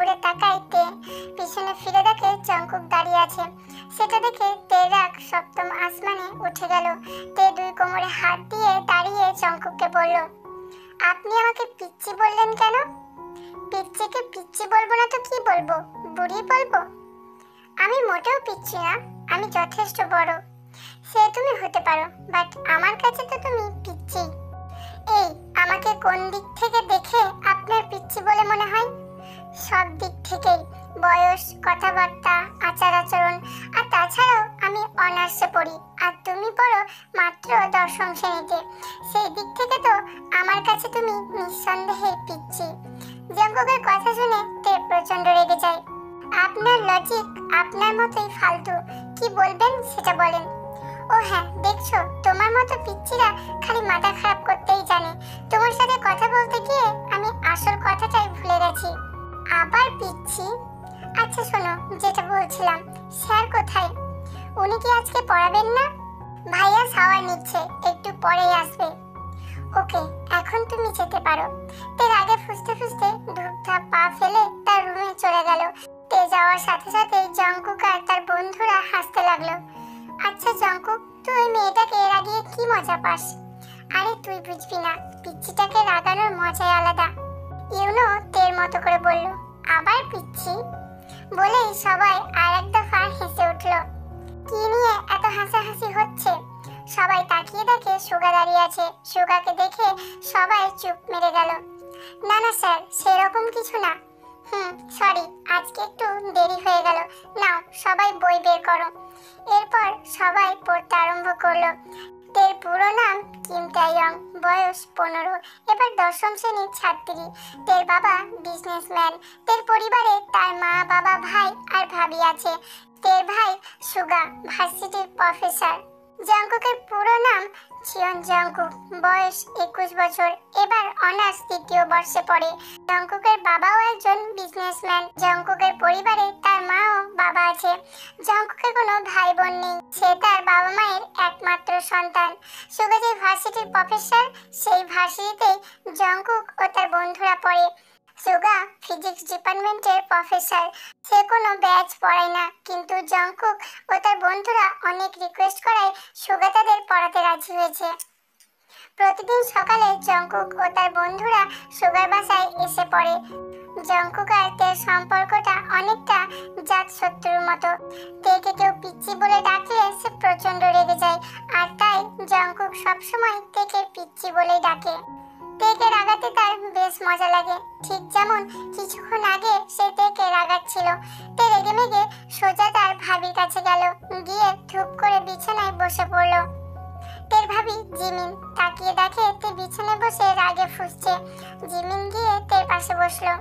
ঘুরে তাকায় তে। পিছনে ফিরে দেখে জঙ্কুক দাঁড়িয়ে আছে। সেটা দেখে তের রাগ সপ্তম আসমানে উঠে গেল। তে দুই কোমরে হাত দিয়ে দাঁড়িয়ে জঙ্কুককে বলল, আপনি আমাকে পিচ্চি বললেন কেন? পিচ্চিকে পিচ্চি বলবো না তো কি বলবো? বুড়ি বলবো? আমি মোটেও পিচ্চি না, আমি যথেষ্ট বড়। সে তুমি হতে পারো, বাট আমার কাছে তো তুমি পিচ্চি। এই, আমাকে কোন দিক থেকে দেখে আপনার পিচ্চি বলে মনে হয়? সব দিক থেকেই। বয়স, কথাবার্তা, আচার আচরণ, আর তাছাড়াও আমি অনার্সে পড়ি আর তুমি পড়ো মাত্র 10ম শ্রেণীতে। সেই দিক থেকে তো আমার কাছে তুমি নিঃসন্দেহে পিচ্চি। জঙ্কুকের কথা শুনে তে প্রচন্ড রেগে যায়। আপনার লজিক আপনার মতোই ফালতু। কি বলবেন সেটা বলেন। ও হ্যাঁ, দেখছো তোমার মতো পিচ্চিরা খালি মাথা খারাপ করতেই জানে। তোমার সাথে কথা বলতে গিয়ে আমি আসল কথাটাই ভুলে গেছি। আবার পিচ্চি? আচ্ছা শোনো, যেটা বলছিলাম, স্যার কোথায়? উনি কি আজকে পড়াবেন না? ভাইয়া শাওয়ার নিচ্ছে, একটু পরেই আসবে। ওকে, এখন তুমি যেতে পারো। তের আগে ফুসতে ফুসতে ধূপধাপ পা ফেলে তার রুমে চলে গেল। তে যাওয়ার সাথে সাথে জঙ্কুক আর তার বন্ধুরা হাসতে লাগলো। আচ্ছা জঙ্কুক, তুই মেয়েটাকে রাগিয়ে কি মজা পাস? আরে তুই বুঝবি না, পিচ্চিটাকে রাগানোর মজাই আলাদা। ইউনো তের মতো করে বলল। আবার পিচ্চি? বলেই সবাই আর এক দফা হেসে উঠল। কি নিয়ে এত হাসাহাসি হচ্ছে? সবাই তাকিয়ে দেখে সুগা দাঁড়িয়ে আছে। সুগাকে দেখে সবাই চুপ মেরে গেল। না না স্যার, সেরকম কিছু না। সরি, আজকে একটু দেরি হয়ে গেল। নাও সবাই বই বের করো। এরপর সবাই পড়তে আরম্ভ করলো। তের পুরো নাম কিম তাইয়ং, বয়স 15, এবার 10ম শ্রেণীর ছাত্রী। তের বাবা বিজনেসম্যান। তের পরিবারে তার মা, বাবা, ভাই আর ভাবি আছে। তের ভাই সুগা ভার্সিটির প্রফেসর। জঙ্কুকের পুরো নাম চিয়ন জঙ্কুক, বয়স 21 বছর, এবার অনার্স 3য় বর্ষে পড়ে। জঙ্কুকের বাবাও একজন বিজনেসম্যান। জঙ্কুকের পরিবারে তার মা ও বাবা আছে। জঙ্কুকের কোনো ভাই বোন নেই। সে তার বাবা মায়ের একমাত্র সন্তান। সুগা যে ভার্সিটির প্রফেসর, সেই ভার্সিটিতেই জঙ্কুক ও তার বন্ধুরা পড়ে। সুগা ফিজিক্স ডিপার্টমেন্টের প্রফেসর। সে কোনো ব্যাচ পড়ায় না, কিন্তু জঙ্কুক ও তার বন্ধুরা অনেক রিকোয়েস্ট করায় সুগা তাদের পড়াতে রাজি হয়েছে। প্রতিদিন সকালে জঙ্কুক ও তার বন্ধুরা সুগার বাসায় এসে পড়ে। জঙ্কুক আর তের সম্পর্কটা অনেকটা জাত শত্রুর মতো। তেকে কেউ পিচ্চি বলে ডাকলে সে প্রচন্ড রেগে যায়, আর তাই জঙ্কুক সবসময় তেকে পিচ্চি বলেই ডাকে। তেকে রাগাতে তার বেশ মজা লাগে, ঠিক যেমন কিছুক্ষণ আগে সে তেকে রাগাচ্ছিল। তে রেগে মেগে সোজা তার ভাবির কাছে গেল, গিয়ে ধুপ করে বিছানায় বসে পড়লো। তের ভাবি জিমিন তাকিয়ে দেখে তে বিছানায় বসে রাগে ফুঁসছে। জিমিন গিয়ে তের পাশে বসলো।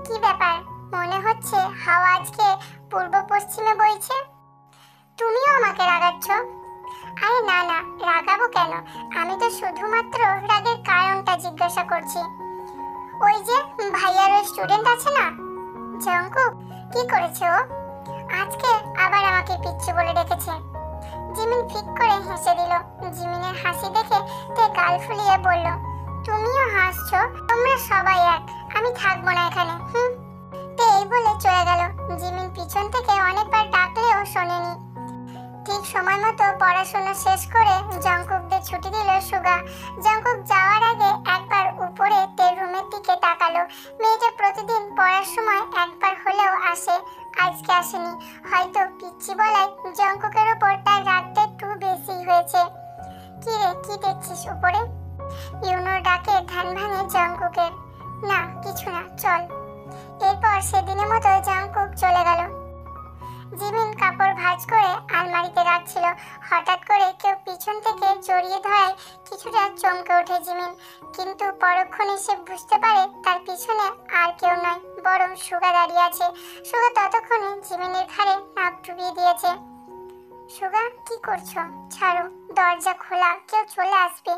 কি ব্যাপার? মনে হচ্ছে হাওয়া আজকে পূর্ব পশ্চিমে বইছে। তুমিও আমাকে রাগাচ্ছ? আরে না না, রাগাবো কেন? আমি তো শুধুমাত্র রাগের কারণটা জিজ্ঞাসা করছি। ওই যে ভাইয়ার ওই স্টুডেন্ট আছে না, জঙ্কুক, কি করেছে ও? আজকে আবার আমাকে পিচ্চি বলে ডেকেছে। জিমিন ফিক করে হেসে দিল। জিমিনের হাসি দেখে তে গাল ফুলিয়ে বলল, তুমিও হাসছো? তোমরা সবাই এক, আমি থাকবো না এখানে। তে এই বলে চলে গেল। জিমিন পিছন থেকে অনেকবার ডাকলেও শোনেনি। ঠিক সময় মতো পড়াশোনা শেষ করে জঙ্কুকদের ছুটি দিল সুগা। জঙ্কুক যাওয়ার আগে একবার উপরে তের রুমের দিকে তাকালো। মেয়েটা প্রতিদিন পড়ার সময় একবার হলেও আসে, আজকে আসেনি। হয়তো পিচ্চি বলায় জঙ্কুকের উপর তার রাগটা একটু বেশি হয়েছে। কি রে, কি দেখছিস উপরে? ইউনোর ডাকে ধ্যান ভাঙে জঙ্কুকের। না কিছু না, চল। এরপর সেদিনের মতো জঙ্কুক চলে গেল। জিমিন কাপড় ভাঁজ করে আলমারিতে রাখছিল। হঠাৎ করে কেউ পিছন থেকে জড়িয়ে ধরায় কিছুটা চমকে ওঠে জিমিন, কিন্তু পরক্ষণে সে বুঝতে পারে তার পিছনে আর কেউ নয়, বরং সুগা দাঁড়িয়ে আছে। সুগা ততক্ষণে জিমিনের ঘাড়ে নাক ডুবিয়ে দিয়েছে। সুগা, কি করছো? ছাড়ো, দরজা খোলা, কেউ চলে আসবে।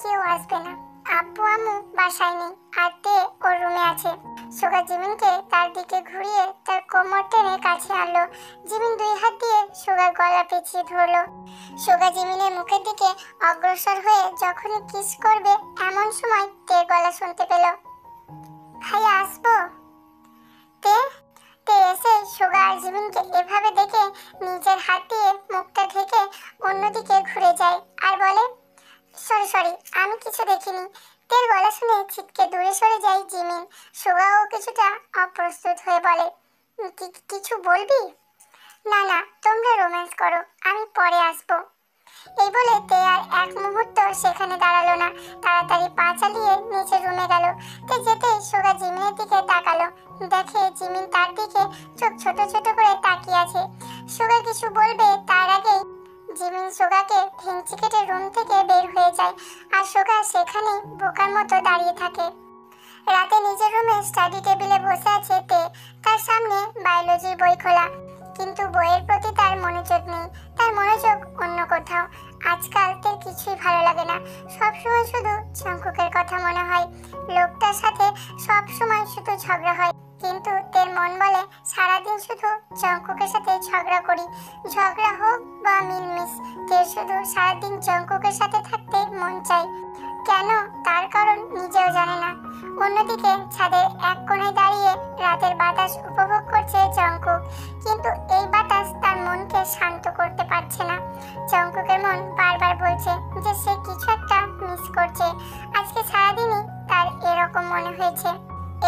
কেউ আসবে না, আব্বু আম্মু বাসায় নেই, আর তে ওর রুমে আছে। সুগা জিমিনকে তার দিকে ঘুরিয়ে তার কোমর টেনে কাছে আনলো। জিমিন 2 হাত দিয়ে সুগার গলা পেঁচিয়ে ধরলো। সুগা জিমিনের মুখের দিকে অগ্রসর হয়ে যখনই কিস করবে, এমন সময় তের গলা শুনতে পেল। ভাইয়া আসবো? তে প্রস্তুত হয়ে বলে, কিছু বলবি? না না, তোমরা রোম্যান্স করো, আমি পরে আসবো। এই বলে তে আর এক মুহূর্ত সেখানে দাঁড়ালো না, তাড়াতাড়ি পা চালিয়ে নিচের রুমে গেল। তে যেতে সোগা জিমিনের দিকে তাকালো, দেখে জিমিন তার দিকে চোখ ছোট ছোট করে তাকিয়ে আছে। সোগা কিছু বলবে তার আগেই জিমিন সোগাকে ভেঙচি কেটে রুম থেকে বের হয়ে যায়, আর সোগা সেখানে বোকার মতো দাঁড়িয়ে থাকে। রাতে নিজের রুমে স্টাডি টেবিলে বসে আছে তে, তার সামনে বায়োলজির বই খোলা, কিন্তু বইয়ের প্রতি তার মনোযোগ নেই, তার মনোযোগ অন্য কোথাও। আজকাল তার কিছুই ভালো লাগে না, সবসময় শুধু জংকুকের কথা মনে হয়, লোকটার সাথে সবসময় শুধু ঝগড়া হয়। কিন্তু তের মন বলে সারাদিন শুধু জংকুকের সাথে ঝগড়া করি, ঝগড়া হোক বা মিলমিশ, তের শুধু সারাদিন জংকুকের সাথে থাকতে মন চায়। কেন, তার কারণ নিজেও জানে না। অন্যদিকে ছাদের এক কোণায় দাঁড়িয়ে রাতের বাতাস উপভোগ করছে জংকুক, কিন্তু এই বাতাস তার মনকে শান্ত করতে পারছে না। জংকুকের মন বারবার বলছে যে সে কিছু একটা মিস করছে। আজকে সারাদিনই তার এরকম মনে হয়েছে।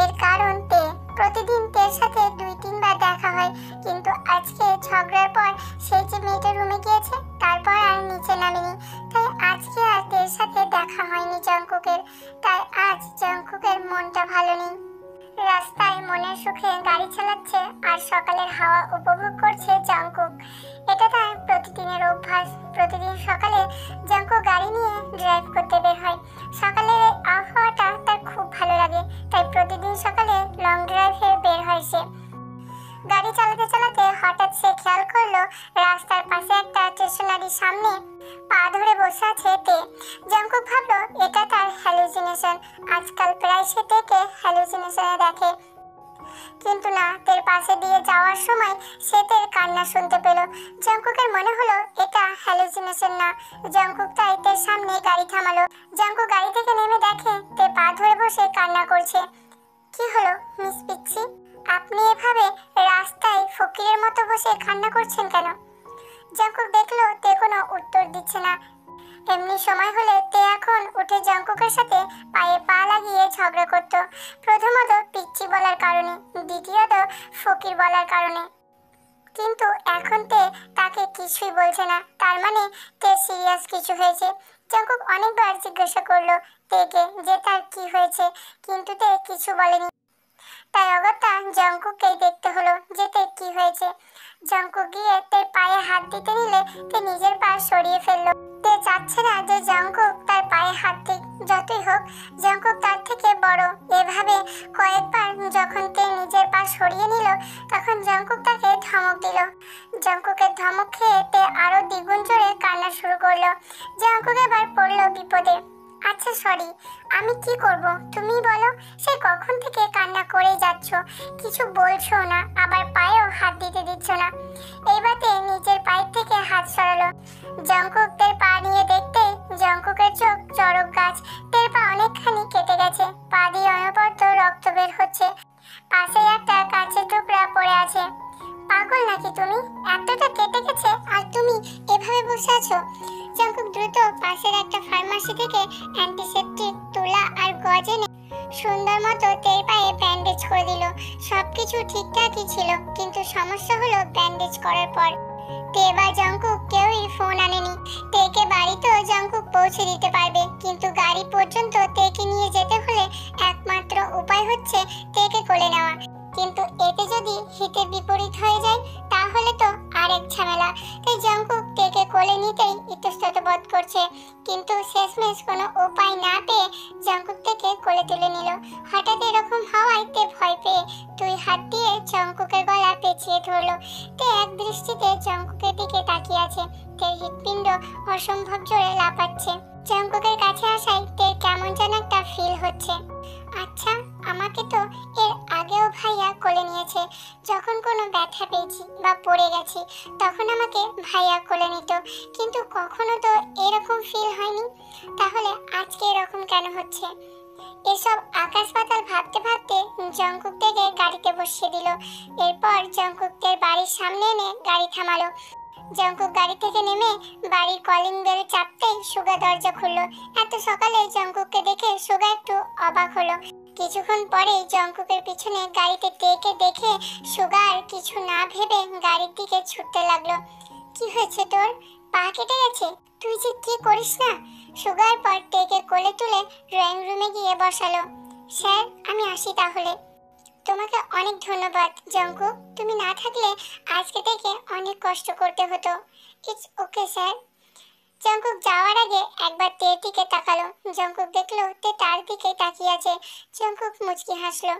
এর কারণ তে, প্রতিদিন তের সাথে 2-3 বার দেখা হয়, কিন্তু আজকে ঝগড়ার পর সে যে মেয়েটার রুমে গিয়েছে তারপর আর নিচে নামেনি, তাই আজকে আর তের সাথে দেখা হয়নি জংকুকের, তাই আজ জংকুকের মনটা ভালো নেই। রাস্তায় মনের সুখে গাড়ি চালাচ্ছে আর সকালের হাওয়া উপভোগ করছে জংকুক। এটা তার প্রতিদিনের অভ্যাস। প্রতিদিন সকালে জংকুক গাড়ি নিয়ে ড্রাইভ করতে বের হয়। সকালের এই আবহাওয়াটা তার খুব ভালো লাগে, তাই প্রতিদিন সকালে লং ড্রাইভে বের হয় সে। গাড়ি চালাতে চালাতে হঠাৎ সে খেয়াল করলো রাস্তার পাশে একটা স্টেশনারির সামনে পা ধরে বসে আছে তে। জংকুক ভাবলো এটা তার হ্যালুসিনেশন, আজকাল প্রায় সে তেকে হ্যালুসিনেশনে দেখে। কিন্তু না, তের পাশে দিয়ে যাওয়ার সময় সে তের কান্না শুনতে পেল। জংকুকের মনে হলো এটা হ্যালুসিনেশন না। জংকুক তাই তের সামনে গাড়ি থামালো। জংকুক গাড়ি থেকে নেমে দেখে তে পা ধরে বসে কান্না করছে। কি হলো মিস পিচ্ছি, আপনি এভাবে রাস্তায় ফকিরের মতো বসে কান্না করছেন কেন? জংকুক দেখলো তে কোনো উত্তর দিচ্ছে না। এমনি সময় হলে তে এখন উঠে জংকুকের সাথে পায়ে পা লাগিয়ে ঝগড়া করত, প্রথমত পিচ্চি বলার কারণে, দ্বিতীয়ত ফকির বলার কারণে। কিন্তু এখন তে তাকে কিছুই বলছে না, তার মানে তে সিরিয়াস কিছু হয়েছে। জংকুক অনেকবার জিজ্ঞাসা করলো তেকে যে তার কি হয়েছে, কিন্তু তে কিছু বলেনি। তাই অগত্যা জংকুককেই দেখতে হলো যে তের কি হয়েছে। জংকুক গিয়ে তের পায়ে হাত দিতে নিলে তে নিজের পা সরিয়ে ফেললো। তে চাচ্ছে না যে জংকুক তার পায়ে হাত দিক, যতই হোক জংকুক তার থেকে বড়। এভাবে কয়েকবার যখন তে নিজের পা সরিয়ে নিল, তখন জংকুক তাকে ধমক দিল। জংকুকের ধমক খেয়ে তে আরো দ্বিগুণ জোরে কান্না শুরু করলো। জংকুক এবার পড়লো বিপদে। আচ্ছা সরি, আমি কি করব তুমি বলো? সে কখন থেকে কান্না করে যাচ্ছ, কিছু বলছো না, আবার পায়েও হাত দিতে দিচ্ছ না। এইবারে নিজের পায়ের থেকে হাত সরালো। জংকুক তের পা নিয়ে দেখতে জংকুকের চোখ চড়ক গাছ। তের পা অনেকখানি কেটে গেছে, পা দিয়ে অনবরত রক্ত বের হচ্ছে। পাশে একটা কাঁচের টুকরা পড়ে আছে। পাগল নাকি তুমি? এতটা কেটে গেছে আর তুমি এভাবে বসে আছো? জংকুক দ্রুত পাশের একটা ফার্মাসি থেকে অ্যান্টিসেপটিক তুলা আর গজ এনে সুন্দর মতো তের পায়ে ব্যান্ডেজ করে দিল। সবকিছু ঠিকঠাকই ছিল, কিন্তু সমস্যা হলো ব্যান্ডেজ করার পর। তে বা জংকুক কেউই ফোন আনেনি। তেকে বাড়িতেও জংকুক পৌঁছে দিতে পারবে, কিন্তু গাড়ি পর্যন্ত তেকে নিয়ে যেতে হলে একমাত্র উপায় হচ্ছে তেকে কোলে নেওয়া। কিন্তু এতে যদি হিতের বিপরীত হয়ে যায় তাহলে তো আরেক ঝামেলা। তাই জংকুক তেকে কোলে নিতেই ইতস্তত বোধ করছে, কিন্তু শেষমেশ কোনো উপায় না পেয়ে জংকুক তেকে কোলে তুলে নিল। হঠাৎ এরকম হওয়ায় তে ভয় পেয়ে 2 হাত দিয়ে জংকুকের গলা পেঁচিয়ে ধরলো। তে এক দৃষ্টিতে জংকুকের দিকে তাকিয়ে আছে। তের হৃৎপিণ্ড অসম্ভব জোরে লাফাচ্ছে। জংকুকের কাছে আসায় তের কেমন যেন একটা ফিল হচ্ছে। আচ্ছা, আমাকে তো এর আগেও ভাইয়া কোলে নিয়েছে। যখন কোনো ব্যথা পেয়েছি বা পড়ে গেছি তখন আমাকে ভাইয়া কোলে নিত, কিন্তু কখনো তো এরকম ফিল হয়নি। তাহলে আজকে এরকম কেন হচ্ছে? এসব আকাশ পাতাল ভাবতে ভাবতে জংকুক থেকে গাড়িতে বসিয়ে দিল। এরপর জংকুকদের বাড়ির সামনে এনে গাড়ি থামালো। জংকুক গাড়ি থেকে নেমে বাড়ির কলিং বেল চাপতেই সুগা দরজা খুললো। এত সকালে জংকুককে দেখে সুগা একটু অবাক হলো। কিছুক্ষণ পরে জঙ্কুকের পিছনে গাড়িতে তেকে দেখে সুগা আর কিছু না ভেবে গাড়ির দিকে ছুটতে লাগলো। কি হয়েছে তোর? পা কেটে গেছে? তুই যে কি করিস না। সুগার পর তেকে কোলে তুলে ড্রয়িং রুমে গিয়ে বসালো। স্যার আমি আসি তাহলে। তোমাকে অনেক ধন্যবাদ জঙ্কুক, তুমি না থাকলে আজকে থেকে অনেক কষ্ট করতে হতো। It's okay sir. জঙ্কুক যাওয়ার আগে একবার তের দিকে তাকালো। জঙ্কুক দেখলো তে তার দিকে তাকিয়ে আছে। জঙ্কুক মুচকি হাসলো।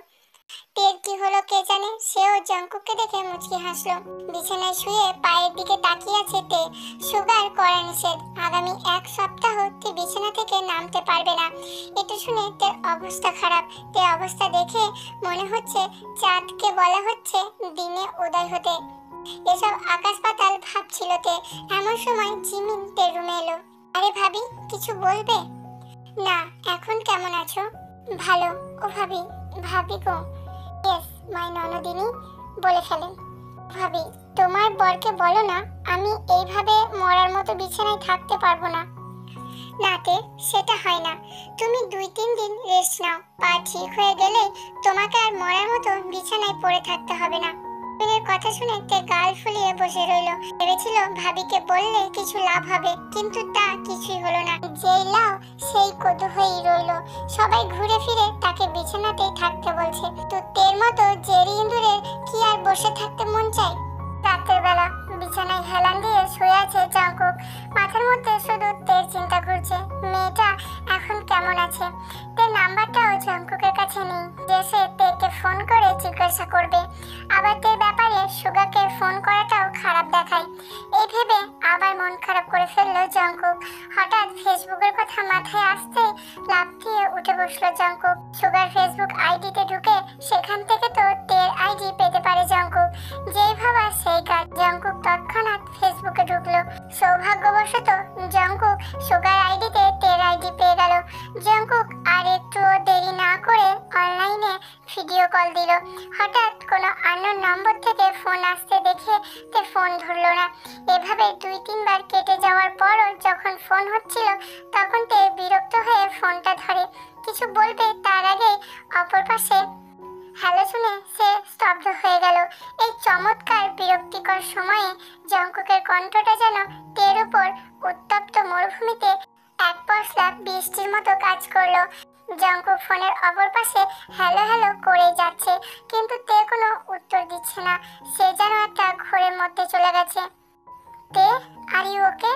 তের কি হলো কে জানে, সেও জঙ্কুককে দেখে মুচকি হাসলো। বিছানায় শুয়ে পায়ের দিকে তাকিয়ে আছে তে। সুগার করা নিষেধ, আগামী 1 সপ্তাহ তে বিছানা থেকে নামতে পারবে না। এটা শুনে তের অবস্থা খারাপ। তে অবস্থা দেখে মনে হচ্ছে চাঁদকে বলা হচ্ছে দিনে উদয় হতে। এসব আকাশ পাতাল ভাবছিল তে। এমন সময় জিমিন তের রুমে এলো। আরে ভাবি, কিছু বলবে? না, এখন কেমন আছো? ভালো। ও ভাবি, ভাবি গো। ইয়েস মাই ননদিনী, বলে ফেলেন। ভাবি, তোমার বরকে বলো না আমি এইভাবে মরার মতো বিছানায় থাকতে পারবো না। নাতে, সেটা হয় না। তুমি 2-3 দিন রেস্ট নাও। পা ঠিক হয়ে গেলে তোমাকে আর মরার মতো বিছানায় পড়ে থাকতে হবে না। মেয়ের কথা শুনে তে গাল ফুলিয়ে বসে রইল। ভেবেছিল ভাবিকে বললে কিছু লাভ হবে, কিন্তু তা কিছুই হলো না। যেই লাও সেই কদু হয়েই রইল। সবাই ঘুরে ফিরে তাকে বিছানাতেই থাকতে বলছে। তো তের মতো জেরি ইঁদুরের কি আর বসে থাকতে মন চায়? রাতের বেলা বিছানায় হেলান দিয়ে শুয়ে আছে জঙ্কুক। মাথার মধ্যে শুধু তের চিন্তা ঘুরছে। মেয়েটা এখন কেমন আছে? তের নাম্বারটাও জঙ্কুকের কাছে নেই যে সে তেকে ফোন করে জিজ্ঞাসা করবে। আবার তের ব্যাপারে সুগাকে ফোন করাটাও খারাপ দেখায়। এই ভেবে আবার মন খারাপ করে ফেললো জঙ্কুক। হঠাৎ ফেসবুকের কথা মাথায় আসতেই লাফ দিয়ে উঠে বসলো জঙ্কুক। সুগার ফেসবুক আইডিতে ঢুকে সেখান থেকে তো তের আইডি পেতে পারে জঙ্কুক। যেই ভাবা সেই কাজ। জঙ্কুক তৎক্ষণাৎ ফেসবুকে ঢুকলো। সৌভাগ্যবশত জঙ্কুক সুগার আইডিতে তের আইডি পেয়ে গেল। জঙ্কুক আর একটু দেরি না করে অনলাইনে ভিডিও কল দিল। হঠাৎ কোনো আননোন নম্বর থেকে ফোন আসতে দেখে তে ফোন ধরলো না। এভাবে 2-3 বার কেটে যাওয়ার পরও যখন ফোন হচ্ছিল তখন তে বিরক্ত হয়ে ফোনটা ধরে। কিছু বলবে তার আগে অপর পাশে হ্যালো শুনে সে স্তব্ধ হয়ে গেল। এই চমৎকার বিরক্তিকর সময়ে জঙ্কুকের কণ্ঠটা যেন তের উপর উত্তপ্ত মরুভূমিতে এক পশলা বৃষ্টির মতো কাজ করলো। জঙ্কুক ফোনের অপর পাশে হ্যালো হ্যালো করেই যাচ্ছে, কিন্তু তে কোনো উত্তর দিচ্ছে না। সে যেন একটা ঘোরের মধ্যে চলে গেছে। তে, আর ইউ ওকে?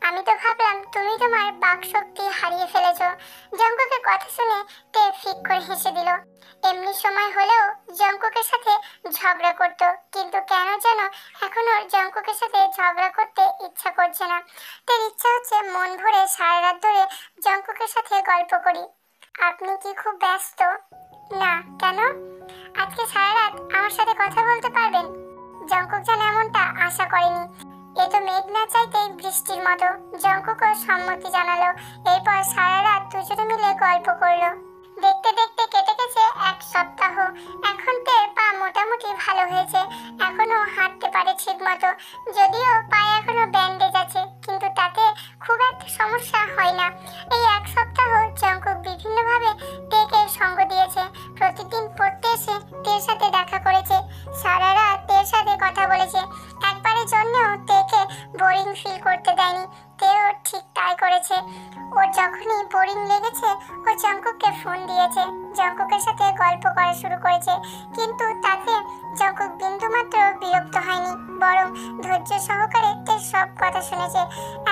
আমি তো ভাবলাম তুমি তোমার বাকশক্তি হারিয়ে ফেলেছো। জঙ্কুকের কথা শুনে তে ফিক করে হেসে দিল। এমনি সময় হলেও জঙ্কুকের সাথে ঝগড়া করতো, কিন্তু কেন যেন এখন ওর জঙ্কুকের সাথে ঝগড়া করতে ইচ্ছা করছে না। তার ইচ্ছা হচ্ছে মন ভরে সারা রাত ধরে জঙ্কুকের সাথে গল্প করি। আপনি কি খুব ব্যস্ত? না, কেন? আজকে সারা রাত আমার সাথে কথা বলতে পারবেন? জঙ্কুক যেন এমনটা আশা করেনি। এ তো মেঘ না চাইতেই বৃষ্টির মতো। জঙ্কুকও সম্মতি জানালো। এরপর সারা রাত দুজনে মিলে গল্প করলো। দেখতে দেখতে কেটে গেছে 1 সপ্তাহ। এখন তের পা মোটামুটি ভালো হয়েছে। এখনো হাঁটতে পারে ঠিক মতো, যদিও পায়ে এখনো ব্যান্ডেজ আছে, কিন্তু তাতে খুব একটা সমস্যা হয় না। এই 1 সপ্তাহ জঙ্কুক বিভিন্নভাবে তেকে সঙ্গ দিয়েছে। প্রতিদিন পড়তে এসে তের সাথে দেখা করেছে। সারা রাত তের সাথে কথা বলেছে। একবারের জন্যও তেকে বোরিং ফিল করতে দেয়নি। তেও ঠিক তাই করেছে। ওর যখনই বোরিং লেগেছে ও জঙ্কুককে ফোন দিয়েছে। জঙ্কুকের সাথে গল্প করা শুরু করেছে, কিন্তু তাতে জঙ্কুক বিন্দুমাত্র বিরক্ত হয়নি, বরং ধৈর্য সহকারে তের সব কথা শুনেছে।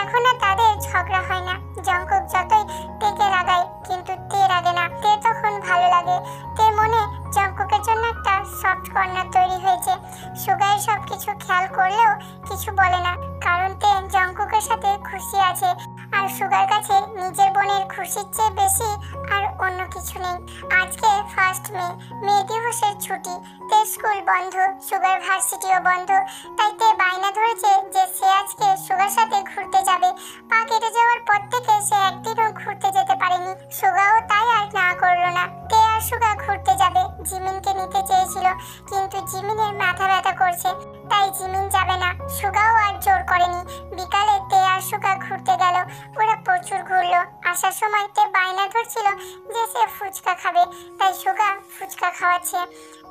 এখন আর তাদের ঝগড়া হয় না। জঙ্কুক যতই তেকে রাগায়, কিন্তু তে রাগে না। তে তখন ভালো লাগে। তের মনে জঙ্কুকের জন্য একটা সফট কর্নার তৈরি হয়েছে। সুগার সব কিছু খেয়াল করলেও কিছু বলে না, কারণ তে জঙ্কুকের সাথে খুশি আছে। আর সুগার কাছে নিজের বোনের খুশির চেয়ে বেশি আর অন্য কিছু নেই। আজকে 1 মে, মে দিবসের ছুটি। তে স্কুল বন্ধ, সুগার ভার্সিটিও বন্ধ। তাই তে বায়না ধরেছে যে সে আজকে সুগার সাথে ঘুরতে যাবে। পা কেটে যাওয়ার পর থেকে সে একদিনও ঘুরতে যেতে পারেনি। সুগাও তাই আর না করলো না। তে আর সুগা ঘুরতে যাবে। জিমিনকে নিতে চেয়েছিল, কিন্তু জিমিনের মাথা ব্যথা করছে, তাই জিমিন যাবে না। সুগাও আর জোর করেনি। বিকালে তে আর আর সুগা ঘুরতে গেল। ওরা প্রচুর ঘুরলো। আসার সময় তে বায়না ধরছিল যে সে ফুচকা খাবে, তাই সুগা ফুচকা খাওয়াচ্ছে।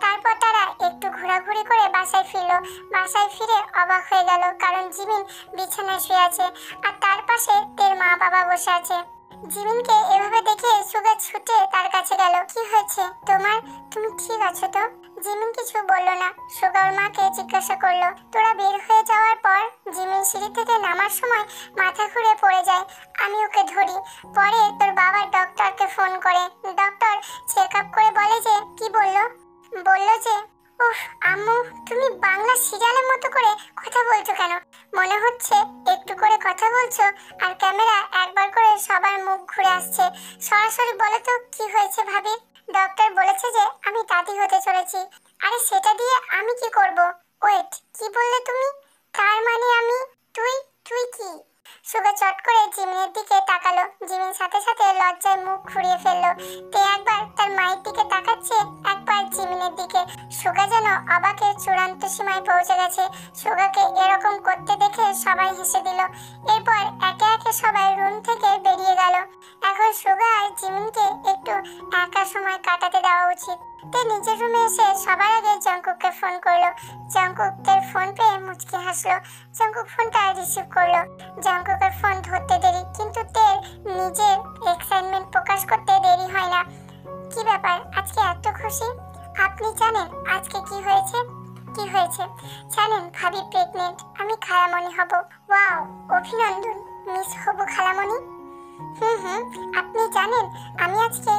তারপর তারা একটু ঘোরাঘুরি করে বাসায় ফিরলো। বাসায় ফিরে অবাক হয়ে গেল, কারণ জিমিন বিছানায় শুয়ে আছে আর তার পাশে তের মা বাবা বসে আছে। জিমিনকে এভাবে দেখে সুগা ছুটে তার কাছে গেল। কি হয়েছে তোমার? তুমি ঠিক আছো তো? জিমিন কিছু বলল না। সুগা ওর মাকে জিজ্ঞাসা করলো। তোরা বের হয়ে যাওয়ার পর জিমিন সিঁড়ি থেকে নামার সময় মাথা ঘুরে পড়ে যায়। আমি ওকে ধরি। পরে তোর বাবা ডক্টরকে ফোন করে। ডক্টর চেক আপ করে বলে যে কি বলল? বলল যে উফ আম্মু, তুমি বাংলা সিরিয়ালের মতো করে কথা বলছো কেন? মনে হচ্ছে একটু করে কথা বলছো আর ক্যামেরা একবার করে সবার মুখ ঘুরে আসছে। সরাসরি বলো তো কি হয়েছে ভাবি? ডক্টর বলেছে যে আমি দাদি হতে চলেছি। আরে সেটা দিয়ে আমি কি করব? ওয়েট, কি বললে তুমি? তার মানে আমি তুই তুই কি? সুগা চট করে জিমিনের দিকে তাকালো। জিমিন সাথে সাথে লজ্জায় মুখ ঘুরিয়ে ফেললো। তে একবার তার মায়ের দিকে তাকাচ্ছে, একবার জিমিনের দিকে। সুগা যেন অবাকের চূড়ান্ত সীমায় পৌঁছে গেছে। সুগাকে এরকম করতে দেখে সবাই হেসে দিল। এরপর একে একে সবাই রুম থেকে বেরিয়ে গেল। এখন সুগা আর জিমিনকে একটু একা সময় কাটাতে দেওয়া উচিত। তে নিজের রুমে এসে সবার আগে জঙ্কুককে ফোন করলো। জঙ্কুক তের ফোন পেয়ে মুচকি হাসলো। জঙ্কুক ফোনটা রিসিভ করলো। জঙ্কুকের ফোন ধরতে দেরি, কিন্তু তের নিজের এক্সাইটমেন্ট প্রকাশ করতে দেরি হয় না। কি ব্যাপার, আজকে এত খুশি? আপনি জানেন আজকে কি হয়েছে? কি হয়েছে? জানেন ভাবি প্রেগনেন্ট। আমি খালামণি হব। ওয়াও, অভিনন্দন মিস হবু খালামণি। হুম, আপনি জানেন আমি আজকে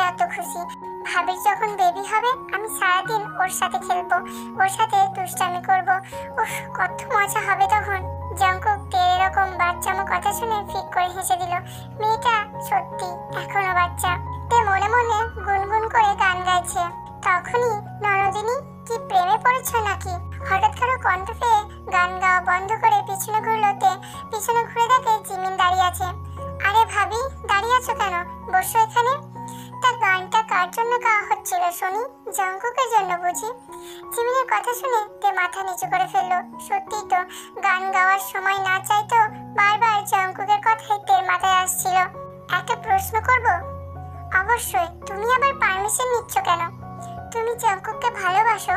এত খুশি। ভাবির যখন বেবি হবে আমি সারাদিন ওর সাথে খেলবো, ওর সাথে দুষ্টামি করব। উফ, কত মজা হবে তখন। জঙ্কুক তের এরকম বাচ্চামো কথা শুনে ফিক করে হেসে দিল। মেয়েটা সত্যি এখনো বাচ্চা। তে মনে মনে গুনগুন করে গান গাইছে। তখনই নরদিনী, কি প্রেমে পড়েছো নাকি? হঠাৎ কারো কণ্ঠ পেয়ে গান গাওয়া বন্ধ করে পিছনে ঘুরলো তে। পিছনে ঘুরে দেখে জিমিন দাঁড়িয়ে আছে। আরে ভাবি, দাঁড়িয়ে আছো কেন? বসো এখানে। তা গানটা কার জন্য গাওয়া হচ্ছিল শুনি? জঙ্কুকের জন্য বুঝি? জিমিনের কথা শুনে তে মাথা নিচু করে ফেললো। সত্যি তো, গান গাওয়ার সময় না চাইতো বারবার জঙ্কুকের কথাই তের মাথায় আসছিল। একটা প্রশ্ন করব? অবশ্যই। তুমি আবার পারমিশন নিচ্ছ কেন? তুমি জঙ্কুককে ভালোবাসো?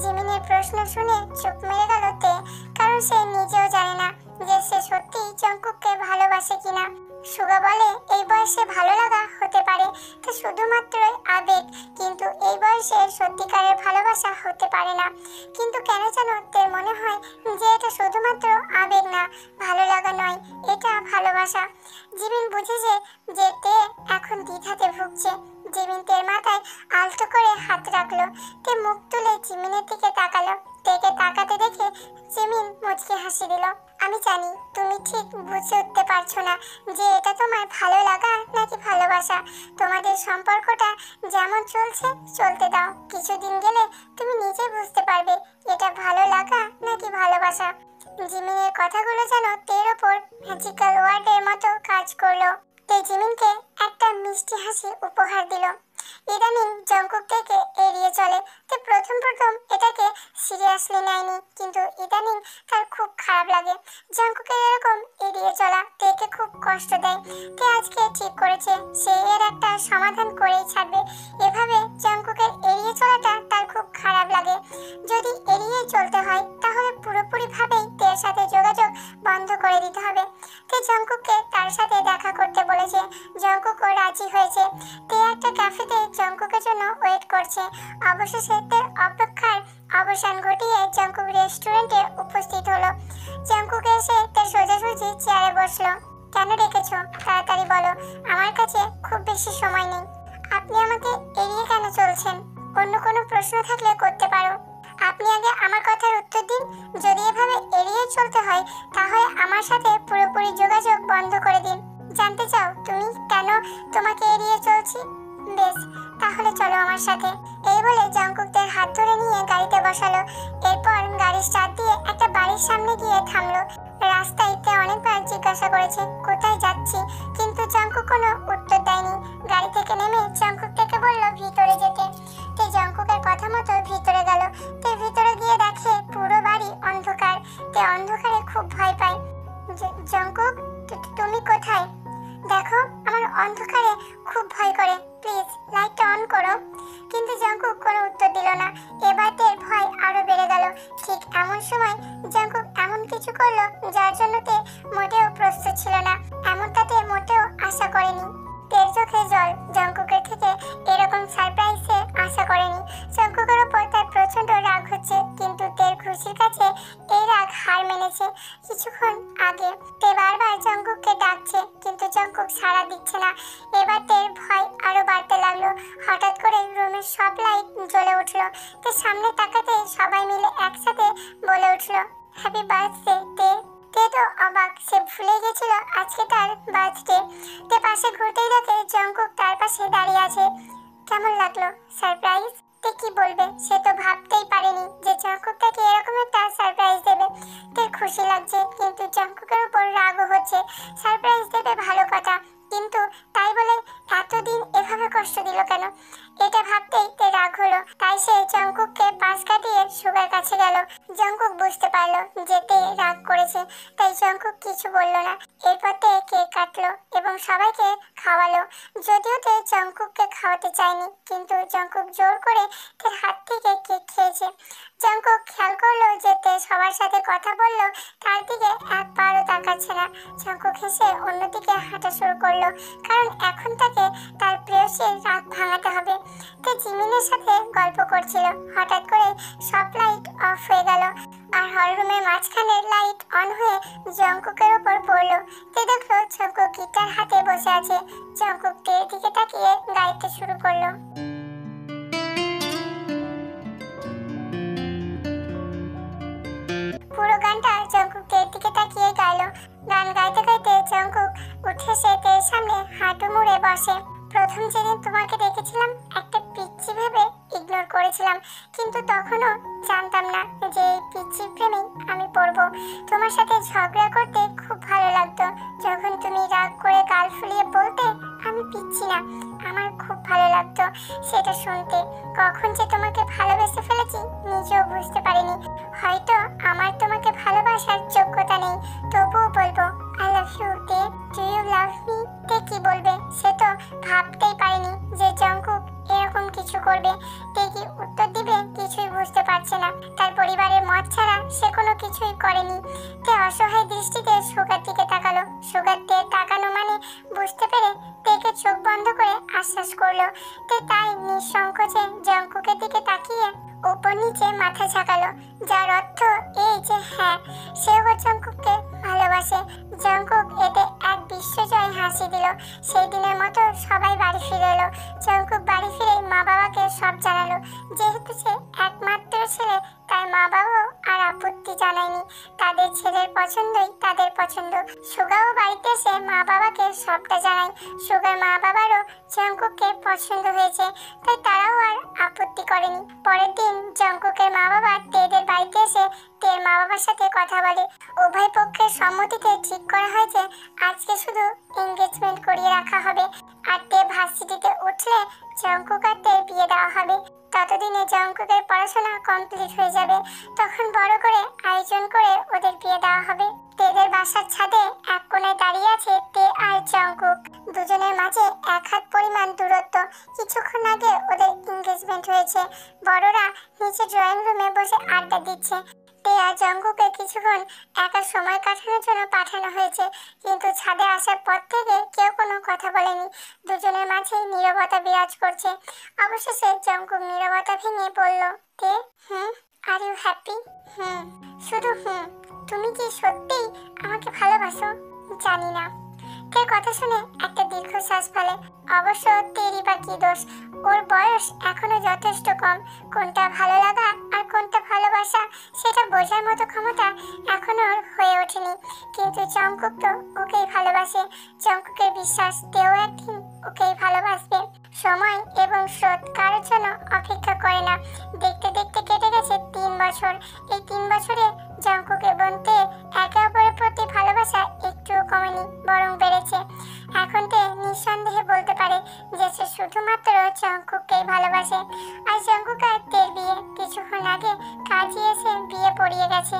জিমিনের প্রশ্ন শুনে চুপ মেরে গেল তে, কারণ সে নিজেও জানে না যে সে সত্যি জঙ্কুককে ভালোবাসে কিনা। সুগা বলে এই বয়সে ভালো লাগা হতে পারে তা শুধুমাত্র আবেগ, কিন্তু এই বয়সে সত্যিকারের ভালোবাসা হতে পারে না। কিন্তু কেন যেন তের মনে হয় যে এটা শুধুমাত্র আবেগ না, ভালো লাগা নয়, এটা ভালোবাসা। জিমিন বুঝেছে যে তে এখন দ্বিধাতে ভুগছে। জিমিন তের মাথায় আলতো করে হাত রাখলো। তে মুখ তুলে জিমিনের দিকে তাকালো। তেকে তাকাতে দেখে জিমিন মুচকি হাসি দিল। আমি জানি তুমি ঠিক বুঝে উঠতে পারছো না যে এটা তোমার ভালো লাগা নাকি ভালোবাসা। তোমাদের সম্পর্কটা যেমন চলছে চলতে দাও। কিছুদিন গেলে তুমি নিজে বুঝতে পারবে এটা ভালো লাগা নাকি ভালোবাসা। জিমিনের কথাগুলো যেন তের ওপর ম্যাজিক্যাল ওয়ার্ডের মতো কাজ করলো। তে জিমিনকে একটা মিষ্টি হাসি উপহার দিল। ইদানিং জঙ্কুক থেকে এড়িয়ে চলে। তে প্রথম এটাকে সিরিয়াসলি নেয়নি, কিন্তু ইদানিং তার খুব খারাপ লাগে। জঙ্কুকের এরকম এড়িয়ে চলা তেকে খুব কষ্ট দেয়। তে আজকে ঠিক করেছে সে এর একটা সমাধান করেই ছাড়বে। এভাবে জঙ্কুকের এড়িয়ে চলাটা তার খুব খারাপ লাগে। যদি এড়িয়ে চলতে হয় তাহলে পুরোপুরি ভাবেই তের সাথে যোগাযোগ বন্ধ করে দিতে হবে। তে জঙ্কুককে তার সাথে দেখা করতে বলেছে। জঙ্কুকও রাজি হয়েছে। তে একটা ক্যাফেতে জঙ্কুকের জন্য ওয়েট করছে। অবশেষে তের অপেক্ষার অবসান ঘটিয়ে জঙ্কুক রেস্টুরেন্টে উপস্থিত হলো। জঙ্কুক এসে তের সোজাসুজি চেয়ারে বসলো। কেন ডেকেছো? তাড়াতাড়ি বলো, আমার কাছে খুব বেশি সময় নেই। আপনি আমাকে এড়িয়ে কেন চলছেন? অন্য কোনো প্রশ্ন থাকলে করতে পারো। আপনি আগে আমার কথার উত্তর দিন। যদি এভাবে এড়িয়ে চলতে হয় তাহলে আমার সাথে পুরোপুরি যোগাযোগ বন্ধ করে দিন। জানতে চাও তুমি কেন তোমাকে এড়িয়ে চলছি? বেশ, তাহলে চলো আমার সাথে। এই বলে জঙ্কুকদের হাত ধরে নিয়ে গাড়িতে বসালো। এরপর গাড়ি স্টার্ট দিয়ে একটা বাড়ির সামনে গিয়ে থামলো। রাস্তায় তে অনেকবার জিজ্ঞাসা করেছে কোথায় যাচ্ছি, কিন্তু জঙ্কুক কোনো উত্তর দেয়নি। গাড়ি থেকে নেমে জঙ্কুক থেকে বলল ভিতরে যেতে। তে জঙ্কুকের কথা মতো ভিতরে গেল। তে ভিতরে গিয়ে দেখে পুরো বাড়ি অন্ধকার। তে অন্ধকারে খুব ভয় পায়। জঙ্কুক, তুমি কোথায়? দেখো, আমার অন্ধকারে খুব ভয় করে, প্লিজ লাইটটা অন করো। কিন্তু জঙ্কুক কোনো উত্তর দিল না। এবার তের ভয় আরো বেড়ে গেল। ঠিক এমন সময় জঙ্কুক এমন কিছু করলো যার জন্য তে মোটেও প্রস্তুত ছিল না, এমনটা তে মোটেও আশা করেনি। তের চোখে জল। জঙ্কুকের থেকে এরকম সারপ্রাইজে আশা করেনি। জঙ্কুকের উপর তার প্রচন্ড রাগ হচ্ছে, কিন্তু তের খুশির কাছে এই রাগ হার মেনেছে। কিছুক্ষণ আগে তে বারবার জঙ্কুককে ডাকছে, কিন্তু জঙ্কুক সাড়া দিচ্ছে না। এবার তের ভয় আরো বাড়তে লাগলো। হঠাৎ করে রুমের সব লাইট জ্বলে উঠলো। তে সামনে তাকাতে সবাই মিলে একসাথে বলে উঠলো, হ্যাপি বার্থডে তে। তে তো অবাক, সে ভুলে গেছিল আজকে তার বার্থডে। তে পাশে ঘুরতেই দেখে জঙ্কুক তার পাশে দাঁড়িয়ে আছে। কেমন লাগলো সারপ্রাইজ? তে কি বলবে, সে তো ভাবতেই পারেনি যে জঙ্কুক তাকে এরকম একটা সারপ্রাইজ দেবে। তে খুশি লাগছে, কিন্তু জঙ্কুকের উপর রাগও হচ্ছে। সারপ্রাইজ দেবে ভালো কথা, কিন্তু তাই বলে এতদিন এভাবে কষ্ট দিল কেন? এটা ভাবতেই তে রাগ হলো। তাই সে জঙ্কুককে পাশ কাটিয়ে সুগার কাছে গেল। জঙ্কুক বুঝতে পারলো যে তে রাগ করেছে, তাই জঙ্কুক কিছু বলল না। এরপর তে কেক কাটলো এবং সবাইকে খাওয়ালো। যদিও তে জঙ্কুককে খাওয়াতে চায়নি, কিন্তু জঙ্কুক জোর করে তের হাত থেকে কেক খেয়েছে। জঙ্কুক খেয়াল করলো যে তে সবার সাথে কথা বললো, তার দিকে একবারও তাকাচ্ছে না। জঙ্কুক হেসে অন্যদিকে হাঁটা শুরু করলো, কারণ এখন তাকে তার প্রেয়সীর রাগ ভাঙাতে হবে। তে জিমিনের সাথে গল্প করছিল। হঠাৎ করে সব লাইট অফ হয়ে গেল, আর হল রুমের মাঝখানের লাইট অন হয়ে জঙ্কুকের উপর পড়লো। তে দেখলো জঙ্কুক গিটার হাতে বসে আছে। জঙ্কুক তের দিকে তাকিয়ে গাইতে শুরু করলো। পুরো গানটা জঙ্কুক তের দিকে তাকিয়ে গাইলো। গান গাইতে গাইতে জঙ্কুক উঠে এসে তের সামনে হাঁটু মুড়ে বসে। প্রথম যেদিন তোমাকে দেখেছিলাম একটা পিচ্চি ভেবে ইগনোর করেছিলাম, কিন্তু তখনও জানতাম না যে এই পিচ্চির প্রেমে আমি পড়বো। তোমার সাথে ঝগড়া করতে খুব ভালো লাগতো। যখন তুমি রাগ করে গাল ফুলিয়ে বলতে আমি পিচ্ছি না, আমার খুব ভালো লাগতো সেটা শুনতে। কখন যে তোমাকে ভালোবেসে ফেলেছি নিজেও বুঝতে পারিনি। হয়তো আমার তোমাকে ভালোবাসার যোগ্যতা নেই, তবুও বলবো আই লাভ ইউ তে। Do you love me? তে কি বলবে, সে তো ভাবতেই পারেনি যে জঙ্কুক এরকম কিছু করবে। তে কি উত্তর দিবে কিছুই বুঝতে পারছে না। তার পরিবারের মত ছাড়া সে কোনো কিছুই করেনি। তে অসহায় দৃষ্টিতে সুগার দিকে তাকালো। সুগার তে তাকানো মানে বুঝতে পেরে তেকে চোখ বন্ধ করে আশ্বাস করলো। তে তাই নিঃসংকোচে জঙ্কুকের দিকে তাকিয়ে উপর নিচে মাথা ঝাঁকালো, যার অর্থ এই যে হ্যাঁ, সেও জঙ্কুককে ভালোবাসে। জঙ্কুক এতে এক বিশ্বজয় হাসি দিল। সেই দিনের মতো সবাই বাড়ি ফিরে এলো। জঙ্কুক বাড়ি ফিরে মা বাবাকে সব জানালো। যেহেতু সে একমাত্র ছেলে, তাই মা বাবাও আর আপত্তি জানায়নি। তাদের ছেলের পছন্দই তাদের পছন্দ। সুগাও বাড়িতে এসে মা বাবাকে সবটা জানায়। সুগার মা বাবারও জঙ্কুককে পছন্দ হয়েছে, তাই তারাও আর আপত্তি করেনি। পরের দিন জঙ্কুকের মা বাবা তেদের বাড়িতে এসে তের মা বাবার সাথে কথা বলে। উভয় পক্ষের সম্মতিতে ঠিক করা হয় যে আজকে শুধু এনগেজমেন্ট করিয়ে রাখা হবে, আর তে ভার্সিটিতে উঠলে জঙ্কুক আর তের বিয়ে দেওয়া হবে। ততদিনে জঙ্কুকের পড়াশোনা কমপ্লিট হয়ে যাবে, তখন বড় করে আয়োজন করে ওদের বিয়ে দেওয়া হবে। তেদের বাসার ছাদে এক কোণায় দাঁড়িয়ে আছে তে আর জঙ্কুক। দুজনের মাঝে এক হাত পরিমাণ দূরত্ব। কিছুক্ষণ আগে ওদের এনগেজমেন্ট হয়েছে। বড়রা নিচে ড্রয়িং রুমে বসে আড্ডা দিচ্ছে। তে আর জঙ্কুকে কিছুক্ষণ একা সময় কাটানোর জন্য পাঠানো হয়েছে, কিন্তু ছাদে আসার পর থেকে কেউ কোনো কথা বলেনি। দুজনের মাঝে নীরবতা বিরাজ করছে। অবশেষে জঙ্কুক নীরবতা ভেঙে বলল, তে আর ইউ হ্যাপি? শুধু তুমি কি সত্যিই আমাকে ভালোবাসো? জানি না। তের কথা শুনে একটা দীর্ঘশ্বাস ফেলে। অবশ্য তেরই বা কি দোষ, ওর বয়স এখনো যথেষ্ট কম। কোনটা ভালো লাগা আর কোনটা ভালোবাসা সেটা বোঝার মতো ক্ষমতা এখনো ওর হয়ে ওঠেনি। কিন্তু জঙ্কুক তো ওকেই ভালোবাসে। জঙ্কুকের বিশ্বাস তেও একদিন ওকেই ভালোবাসবে। সময় এবং স্রোত কারোর জন্য অপেক্ষা করে না। দেখতে দেখতে কেটে গেছে 3 বছর। এই 3 বছরে জঙ্কুক এবং তে একে অপরের প্রতি ভালোবাসা একটুও কমেনি, বরং বেড়েছে। এখন তে নিঃসন্দেহে বলতে পারে যে সে শুধুমাত্র জঙ্কুককেই ভালোবাসে। আর জঙ্কুক আর তের বিয়ে কিছুক্ষণ আগে কাজে এসে বিয়ে পড়িয়ে গেছে।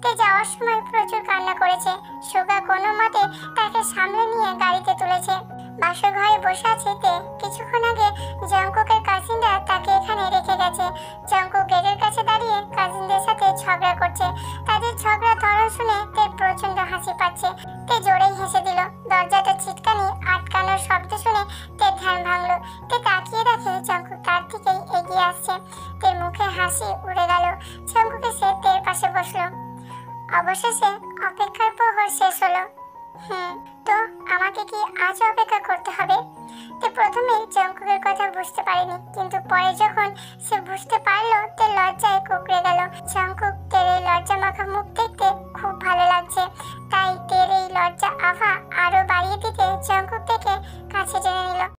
তে যাওয়ার সময় প্রচুর কান্না করেছে। সুগা কোনো মতে তাকে সামলে নিয়ে গাড়িতে তুলেছে। বাসর ঘরে বসে আছে তে। কিছুক্ষণ আগে জঙ্কুকের কাজিনরা তাকে এখানে রেখে গেছে। জঙ্কুক গেটের কাছে দাঁড়িয়ে কাজিনদের সাথে ঝগড়া করছে। তাদের ঝগড়া ধরন শুনে তে প্রচন্ড হাসি পাচ্ছে। তে জোরেই হেসে দিল। দরজাটা ছিটকানি আটকানোর শব্দ শুনে তে ধ্যান ভাঙলো। তে তাকিয়ে দেখে জঙ্কুক তার দিকেই এগিয়ে আসছে। তের মুখে হাসি উড়ে গেল। জঙ্কুক এসে তের পাশে বসলো। অবশেষে অপেক্ষার প্রহর শেষ হলো। তো আমাকে কি আজ অপেক্ষা করতে হবে? তে প্রথমে জঙ্কুকের কথা বুঝতে পারেনি, কিন্তু পরে যখন সে বুঝতে পারলো তে